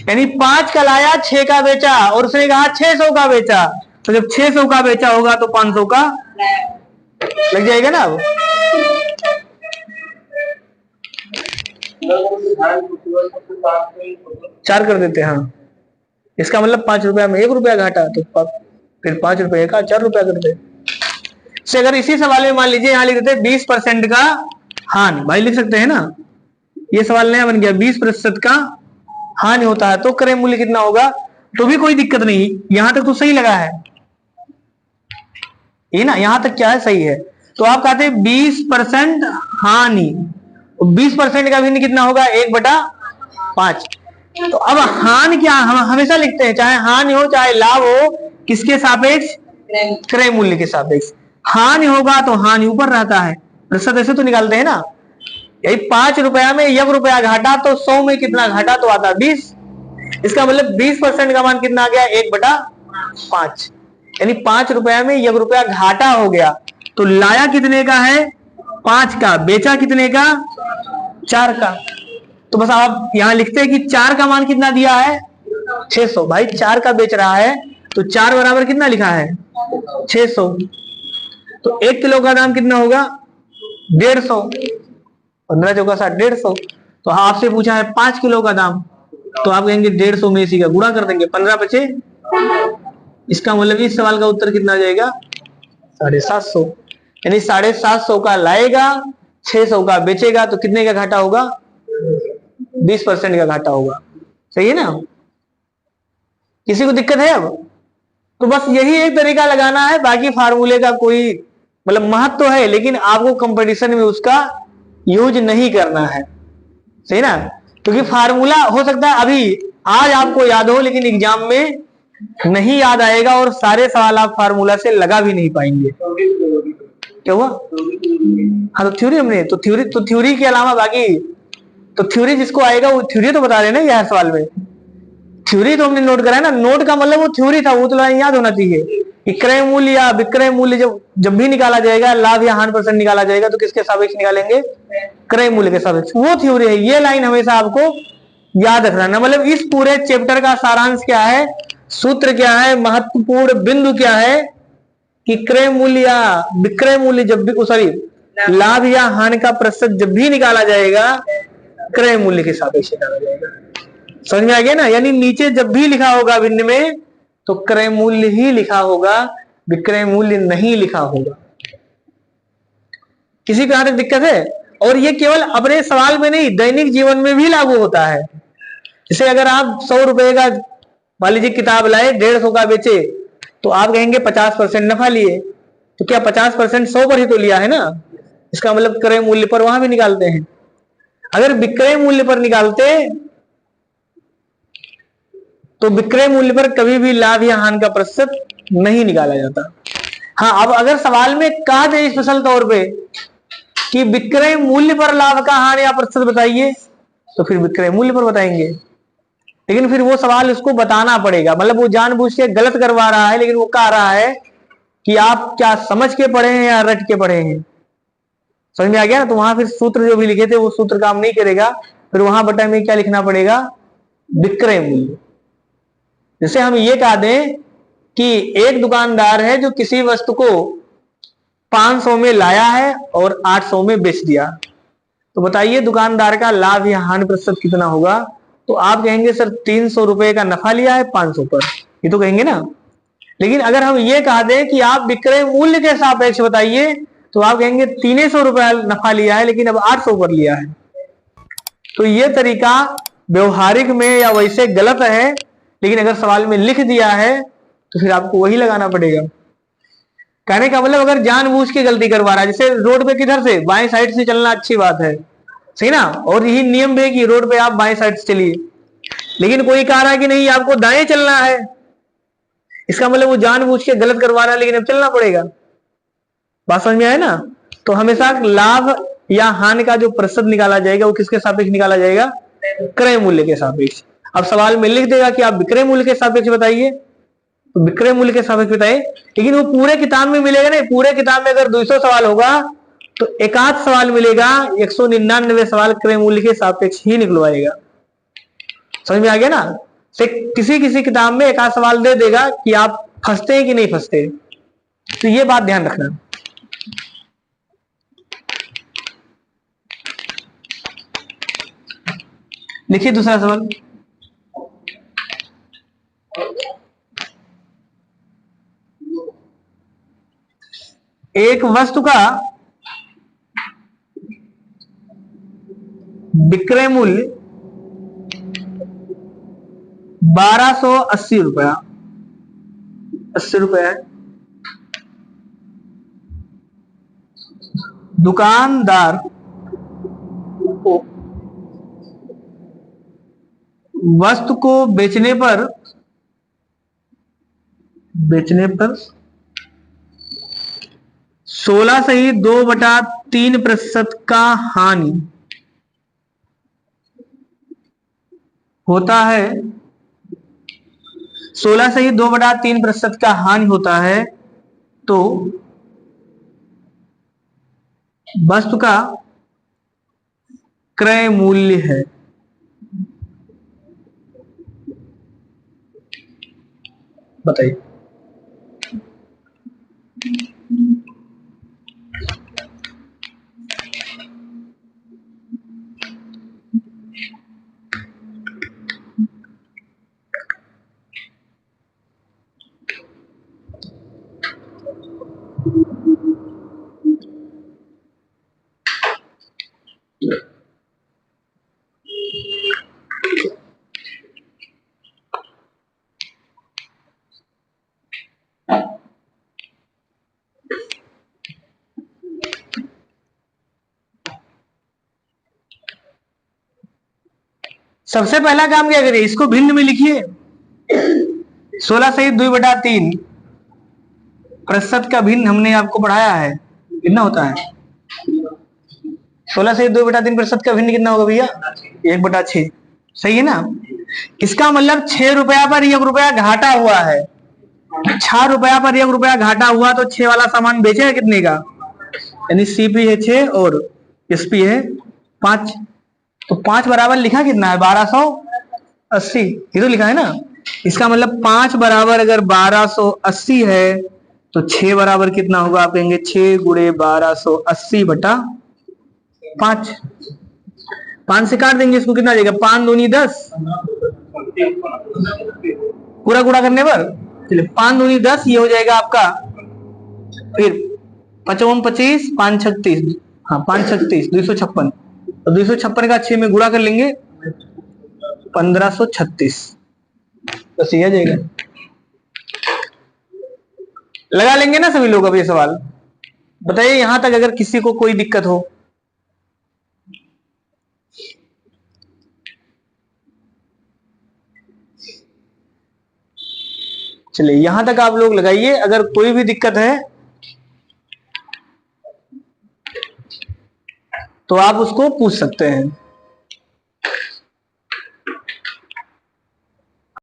यानी 5 का लाया 6 का बेचा, और उसने कहा 600 का बेचा, तो जब 600 का बेचा होगा तो 500 का लग जाएगा ना। अब चार कर देते हैं, हाँ। इसका मतलब 5 रुपया में 1 रुपया घाटा, तो फिर 5 रुपये का 4 रुपया करते। से अगर इसी सवाल में मान लीजिए यहां लिख देते 20% का हानि, भाई लिख सकते हैं ना, ये सवाल नया बन गया। 20% का हानि होता है तो क्रय मूल्य कितना होगा? तो भी कोई दिक्कत नहीं, यहां तक तो सही लगा है ये ना, यहां तक क्या है? सही है। तो आप कहते हैं 20% हानि, 20% का भी कितना होगा? 1/5। तो अब हानि क्या हम हमेशा लिखते हैं, चाहे हानि हो चाहे लाभ हो, किसके सापेक्ष? क्रय मूल्य के सापेक्ष। हानि होगा तो हानि ऊपर रहता है, प्रतिशत ऐसे तो निकालते हैं ना। यही 5 रुपया में 1 रुपया घाटा, तो 100 में कितना घाटा? तो आता 20। इसका मतलब 20% का मान कितना आ गया? 1/5, यानी 5 रुपया में 1 रुपया घाटा हो गया। तो लाया कितने का है? 5 का, बेचा कितने का? 4 का। तो बस आप यहां लिखते हैं कि 4 का मान कितना दिया है? 600। भाई 4 का बेच रहा है तो 4 बराबर कितना लिखा है? 600। तो 1 किलो का दाम कितना होगा? 150। 15 चौका 60, 150। तो आपसे पूछा है 5 किलो का दाम, तो आप कहेंगे 150 में इसी का गुणा कर देंगे, 15 बचे। इसका मतलब इस सवाल का उत्तर कितना आ जाएगा? 750। यानी 750 का लाएगा, 600 का बेचेगा, तो कितने का घाटा होगा? 20% का घाटा होगा। सही है ना? किसी को दिक्कत है अब? तो बस यही एक तरीका लगाना है, बाकी फार्मूले का कोई मतलब महत्व तो है, लेकिन आपको कंपटीशन में उसका यूज नहीं करना है, सही ना? क्योंकि फार्मूला हो सकता है अभी आज आपको याद हो, लेकिन एग्जाम में नहीं याद आएगा और सारे सवाल आप फार्मूला से लगा भी नहीं पाएंगे। क्या हुआ? हाँ, तो थ्योरी हमने तो थ्योरी के अलावा बाकी तो थ्योरी जिसको आएगा वो थ्योरी तो बता रहे ना यार सवाल में। थ्योरी तो हमने नोट करा है ना, नोट का मतलब वो थ्योरी था, वो तो याद होना चाहिए कि क्रय मूल्य या विक्रय मूल्य जब भी निकाला जाएगा, लाभ या हानि परसेंट निकाला जाएगा, तो किसके सापेक्ष निकालेंगे? क्रय मूल्य के सापेक्ष। वो थ्योरी है, ये लाइन हमेशा आपको याद रखना है। मतलब इस पूरे चैप्टर का सारांश क्या है, सूत्र क्या है, महत्वपूर्ण बिंदु क्या है कि क्रय मूल्य या विक्रय मूल्य जब भी, सॉरी, लाभ या हानि का प्रतिशत जब भी निकाला जाएगा, क्रय मूल्य के सापेक्ष निकाला जाएगा। समझ में आ गया ना? यानी नीचे जब भी लिखा होगा भिन्न में, तो क्रय मूल्य ही लिखा होगा, विक्रय मूल्य नहीं लिखा होगा। किसी प्रकार की दिक्कत है? और ये केवल अपने सवाल में नहीं, दैनिक जीवन में भी लागू होता है। जैसे अगर आप 100 रुपए का मान लीजिए किताब लाए, 150 का बेचे, तो आप कहेंगे 50% नफा लिए, तो क्या 50% 100 पर ही तो लिया है ना? इसका मतलब क्रय मूल्य पर वहां भी निकालते हैं। अगर विक्रय मूल्य पर निकालते तो विक्रय मूल्य पर कभी भी लाभ या हानि का प्रतिशत नहीं निकाला जाता। हाँ, अब अगर सवाल में कहा जाए स्पेशल तौर पे कि विक्रय मूल्य पर लाभ का हानि या प्रतिशत बताइए, तो फिर विक्रय मूल्य पर बताएंगे। लेकिन फिर वो सवाल उसको बताना पड़ेगा, मतलब वो जानबूझ के गलत करवा रहा है, लेकिन वो कह रहा है कि आप क्या समझ के पढ़े हैं या रट के पढ़े हैं। समझ में आ गया ना? तो वहां फिर सूत्र जो भी लिखे थे वो सूत्र काम नहीं करेगा, फिर वहां बटा में क्या लिखना पड़ेगा? विक्रय मूल्य। जैसे हम ये कह दें कि एक दुकानदार है जो किसी वस्तु को 500 में लाया है और 800 में बेच दिया, तो बताइए दुकानदार का लाभ या हानि प्रतिशत कितना होगा? तो आप कहेंगे सर 300 रुपए का नफा लिया है 500 पर, ये तो कहेंगे ना। लेकिन अगर हम ये कह दें कि आप विक्रय मूल्य के सापेक्ष बताइए, तो आप कहेंगे 300 रुपया नफा लिया है लेकिन अब 800 पर लिया है। तो ये तरीका व्यवहारिक में या वैसे गलत है, लेकिन अगर सवाल में लिख दिया है तो फिर आपको वही लगाना पड़ेगा। कहने का मतलब अगर जानबूझ के गलती करवा रहा है, जैसे रोड पे किधर से, बाएं साइड से चलना अच्छी बात है, सही ना? और यही नियम है कि रोड पे आप बाएं साइड से चलिए, लेकिन कोई कह रहा है कि नहीं आपको दाएं चलना है, इसका मतलब वो जानबूझ के गलत करवा रहा है, लेकिन अब चलना पड़ेगा। बात समझ में आए ना? तो हमेशा लाभ या हानि का जो प्रतिशत निकाला जाएगा वो किसके सापेक्ष निकाला जाएगा? क्रय मूल्य के सापेक्ष। अब सवाल में लिख देगा कि आप विक्रय मूल्य के सापेक्ष बताइए, तो विक्रय मूल्य के सापेक्ष बताइए, लेकिन वो पूरे किताब में मिलेगा नहीं। पूरे किताब में अगर 200 सवाल होगा तो एकाध सवाल मिलेगा, 199 सवाल क्रय मूल्य के सापेक्ष ही निकलवाएगा। समझ में आ गया ना? से किसी किसी किताब में एकाध सवाल दे देगा कि आप फंसते हैं कि नहीं फंसते, तो ये बात ध्यान रखना। लिखिए दूसरा सवाल। एक वस्तु का विक्रय मूल्य 1280 रुपया, 80 रुपया है। दुकानदार वस्तु को बेचने पर 16.2/3% का हानि होता है, 16.2/3% का हानि होता है, तो वस्तु का क्रय मूल्य है। बताइए। सबसे पहला काम क्या करिए, इसको भिन्न में लिखिए। 16/2/3% का भिन्न हमने आपको पढ़ाया है, कितना होता है? 16/2/3% का भिन्न कितना होगा भैया? 1/6। सही है ना? इसका मतलब 6 रुपया पर 1 रुपया घाटा हुआ है। 6 रुपया पर 1 रुपया घाटा हुआ तो 6 वाला सामान बेचेगा कितने का, यानी सीपी है 6 और एसपी है 5, तो 5 बराबर लिखा कितना है 1280, ये तो लिखा है ना। इसका मतलब 5 बराबर अगर 1280 है तो 6 बराबर कितना होगा, आप कहेंगे 6 गुणे 1280 बटा 5, 5 से काट देंगे इसको, कितना देगा 5 दूनी 10, पूरा गुणा करने पर चलिए 5 दूनी 10, ये हो जाएगा आपका फिर 55 25 5 36, हाँ 5 36 256, तो 256 का 6 में गुणा कर लेंगे 1536, बस ये आ जाएगा। लगा लेंगे ना सभी लोग अब ये सवाल। बताइए यहां तक अगर किसी को कोई दिक्कत हो। चलिए यहां तक आप लोग लगाइए, अगर कोई भी दिक्कत है तो आप उसको पूछ सकते हैं।